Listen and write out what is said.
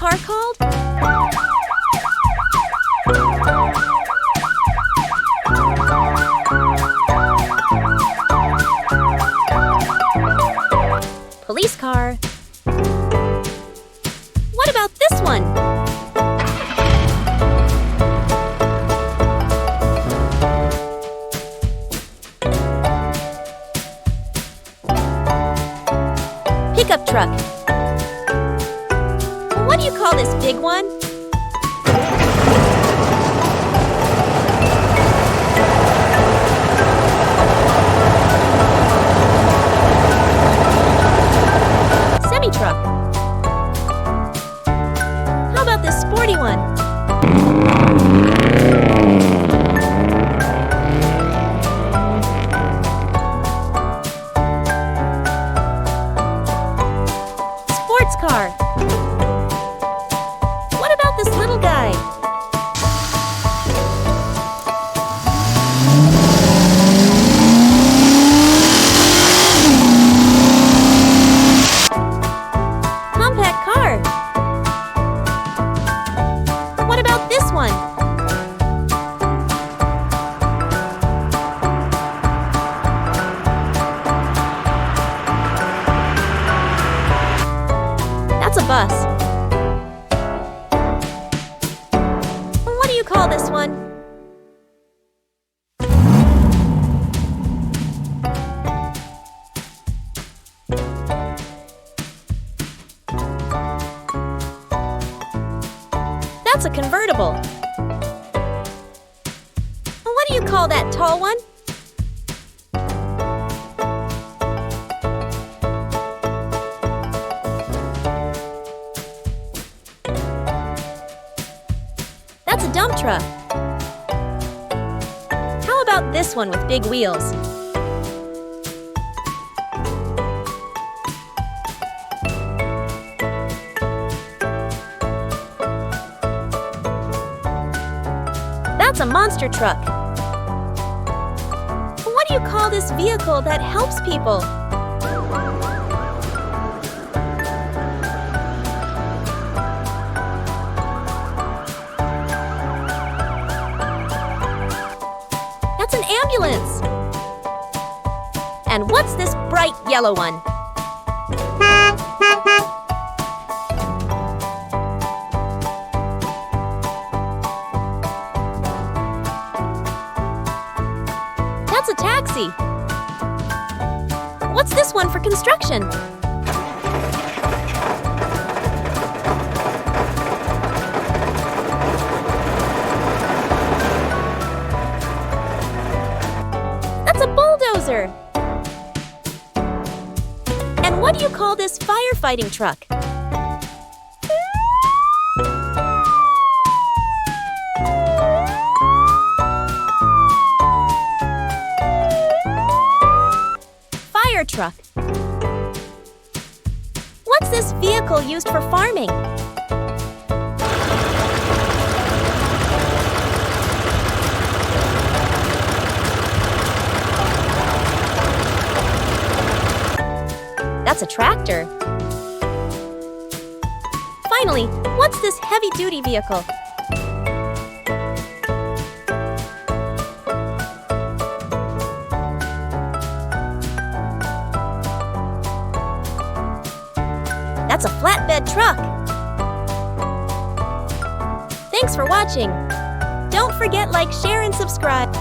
car called? Police car. What about this one? Pickup truck. What do you call this big one? Semi-truck. How about this sporty one? Sports car. What about this little guy? Compact car. What about this one? That's a bus. What do you call this one? That's a convertible. What do you call that tall one? That's a dump truck. How about this one with big wheels? That's a monster truck. What do you call this vehicle that helps people? That's an ambulance. And what's this bright yellow one? That's a taxi. What's this one for construction? That's a bulldozer. And what do you call this firefighting truck? Fire truck. What's this vehicle used for farming? That's a tractor. Finally, what's this heavy-duty vehicle? That's a flatbed truck. Thanks for watching. Don't forget, like, share, and subscribe.